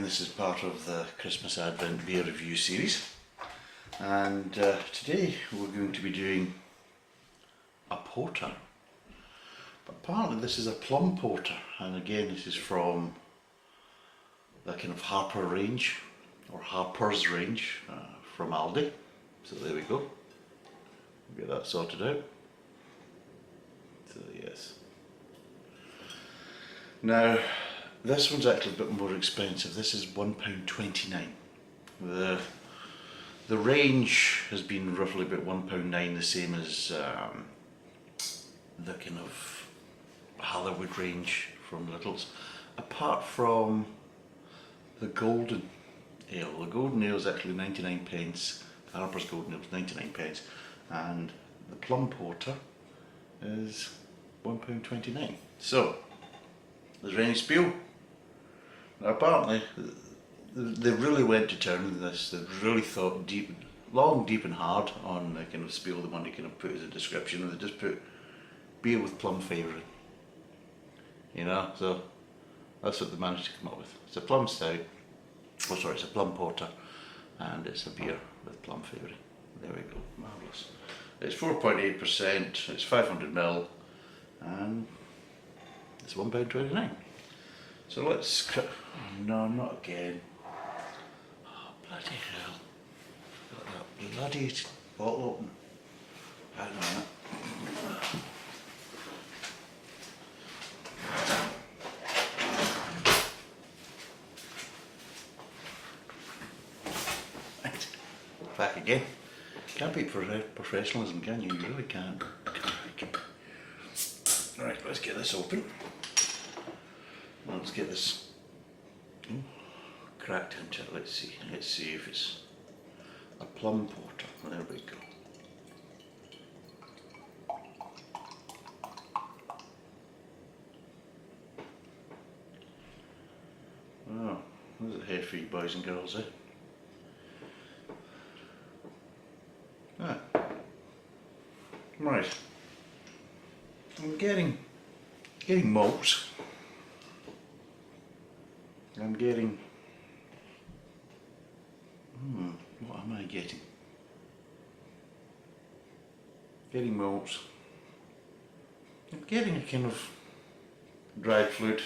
this is part of the Christmas Advent beer review series, and today we're going to be doing a porter, but apparently this is a plum porter, and again this is from the kind of Harper range, or Harper's range from Aldi, so there we go, we'll get that sorted out. So yes, now this one's actually a bit more expensive. This is £1.29. The range has been roughly about £1.9, the same as the kind of Hollywood range from Little's, apart from the Golden Ale. The Golden Ale is actually 99 pence, Harper's Golden Ale is 99 pence, and the Plum Porter is £1.29. So, is there any spiel? Now, apparently, they really went to town with this. They really thought long, deep and hard on the kind of spiel they wanted to kind of put as a description, and they just put beer with plum flavouring. You know, so that's what they managed to come up with. It's a plum stout, oh sorry, it's a plum porter, and it's a beer with plum flavouring. There we go, marvellous. It's 4.8%, it's 500ml, and it's £1.29. So let's cut. Oh, no, not again. Oh, bloody hell. Got that bloody bottle open. Hang on a minute. Right. Back again. Can't beat professionalism, can you? You really can't. Right, let's get this open. Let's get this cracked into it. Let's see if it's a plum porter. There we go. Oh, there's a head for you boys and girls, eh? Ah. Right. I'm getting malts. I'm getting, what am I getting? Getting malts. I'm getting a kind of dried flute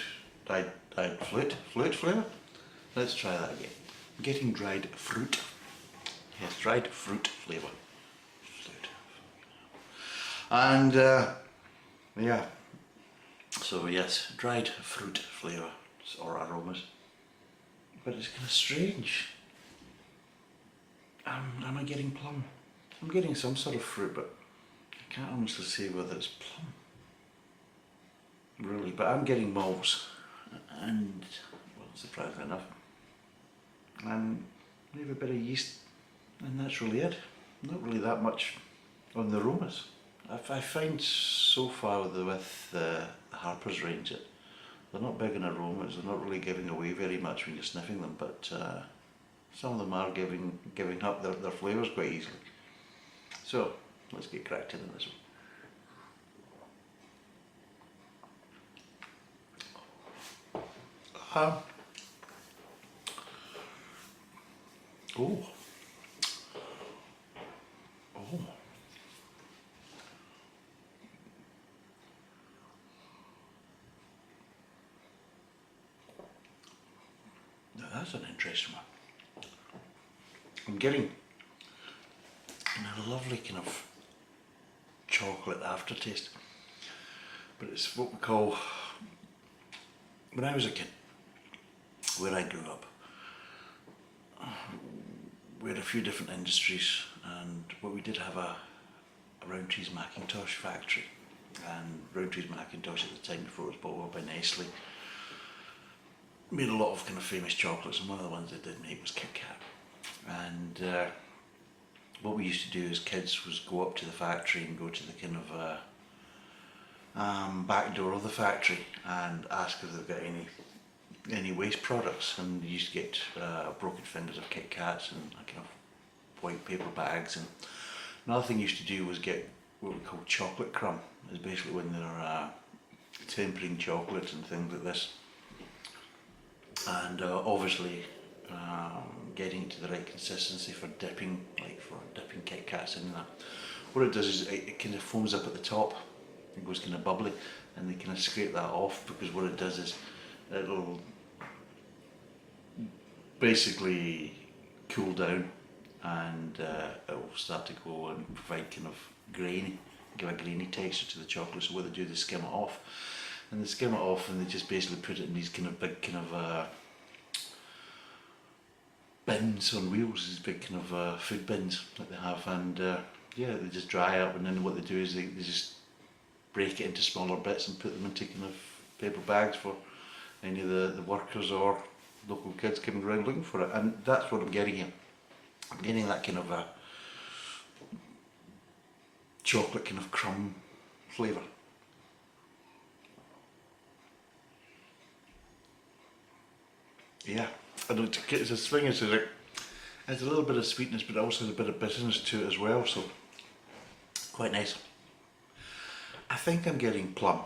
flavour. Let's try that again. I'm getting dried fruit. Yes, dried fruit flavour. And yeah, so yes, dried fruit flavour or aromas. But it's kind of strange. Am I getting plum? I'm getting some sort of fruit, but I can't honestly say whether it's plum. Really, but I'm getting malts, and, well, surprisingly enough, and maybe a bit of yeast, and that's really it. Not really that much on the aromas. I find so far with the Harper's range that they're not big in aromas, they're not really giving away very much when you're sniffing them, but some of them are giving up their flavours quite easily. So, let's get cracked into this one. Oh. That's an interesting one. I'm getting a lovely kind of chocolate aftertaste, but it's what we call, when I was a kid, where I grew up, we had a few different industries, and we did have a Roundtree's Macintosh factory, and Roundtree's Macintosh at the time, before it was bought up by Nestle, made a lot of kind of famous chocolates, and one of the ones they did make was Kit Kat. And what we used to do as kids was go up to the factory and go to the kind of back door of the factory and ask if they've got any waste products, and you used to get broken fingers of Kit Kats and kind of white paper bags. And another thing you used to do was get what we call chocolate crumb. It's basically when they're tempering chocolate and things like this. and obviously getting to the right consistency for dipping, like for dipping Kit Kats in that. What it does is it kind of foams up at the top, it goes kind of bubbly, and they kind of scrape that off, because what it does is it'll basically cool down, and it'll start to go and provide kind of grainy, give a grainy texture to the chocolate. So what they do, they skim it off, and they just basically put it in these kind of big kind of bins on wheels, these big kind of food bins that they have, and yeah, they just dry up, and then what they do is they just break it into smaller bits and put them into kind of paper bags for any of the workers or local kids coming around looking for it. And that's what I'm getting here. I'm getting that kind of a chocolate kind of crumb flavour. Yeah, and it's a swing, it's like, there's a little bit of sweetness, but it also has a bit of bitterness to it as well, so quite nice. I think I'm getting plum,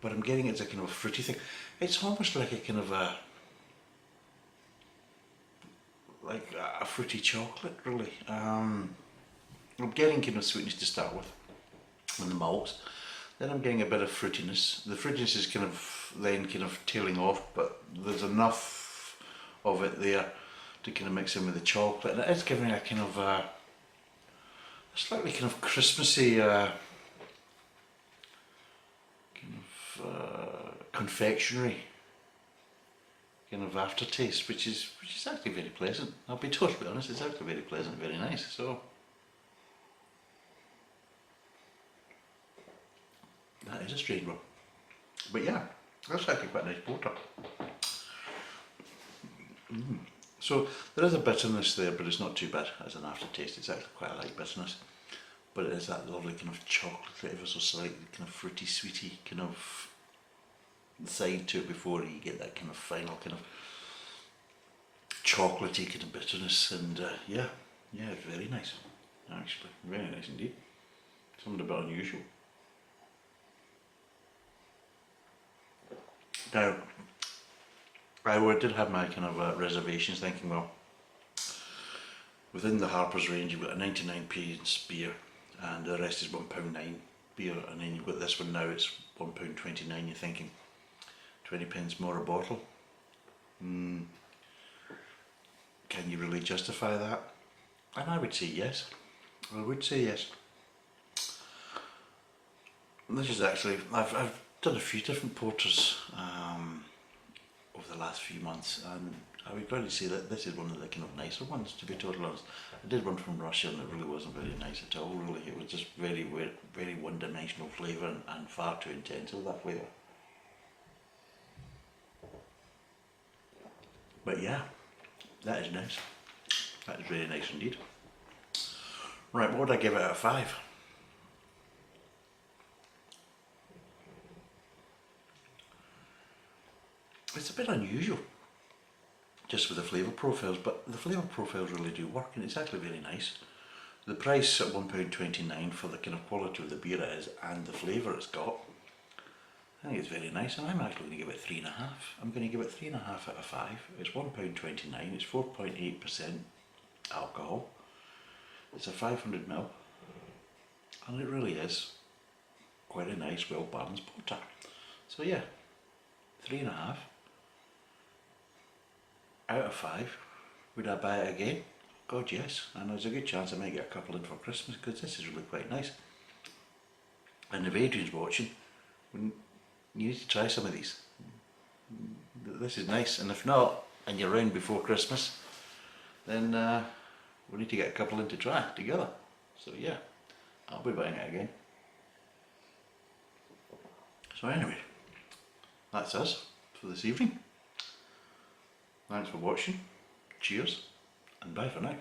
but I'm getting it's a kind of a fruity thing. It's almost like a kind of a fruity chocolate, really. I'm getting kind of sweetness to start with, and the malts. Then I'm getting a bit of fruitiness. The fruitiness is kind of then kind of tailing off, but there's enough of it there to kind of mix in with the chocolate, and it is giving a kind of a slightly kind of Christmassy confectionery kind of aftertaste, which is actually very pleasant. I'll be totally honest, it's actually very pleasant, very nice. So that is a strange one, but yeah, that's actually quite a nice porter. So there is a bitterness there, but it's not too bad as an aftertaste. It's actually quite a light bitterness, but it is that lovely kind of chocolate flavour, so slightly kind of fruity, sweety kind of side to it before you get that kind of final kind of chocolatey kind of bitterness. And yeah, it's very nice, actually, very nice indeed. Something a bit unusual. Now, I did have my kind of reservations, thinking, well, within the Harper's range you've got a 99p beer, and the rest is £1.9 beer, and then you've got this one now, it's £1.29. You're thinking 20p more a bottle. Can you really justify that? And I would say yes. I would say yes. This is actually, I've done a few different porters over the last few months, and I would probably say that this is one of the kind of nicer ones, to be totally honest. I did one from Russia and it really wasn't very nice at all, really. It was just very one-dimensional flavour, and far too intense with that flavour. But yeah, that is nice. That is really nice indeed. Right, what would I give it out of 5? It's a bit unusual, just with the flavour profiles, but the flavour profiles really do work, and it's actually very nice. The price at £1.29 for the kind of quality of the beer it is and the flavour it's got, I think it's very nice, and I'm actually going to give it 3.5. I'm going to give it 3.5 out of 5. It's £1.29, it's 4.8% alcohol, it's a 500ml, and it really is quite a nice, well balanced porter. So yeah, 3.5 out of 5. Would I buy it again? God, yes, and there's a good chance I might get a couple in for Christmas, because this is really quite nice. And if Adrian's watching, you need to try some of these. This is nice, and if not, and you're around before Christmas, then we need to get a couple in to try together. So yeah, I'll be buying it again. So anyway, that's us for this evening. Thanks for watching, cheers, and bye for now.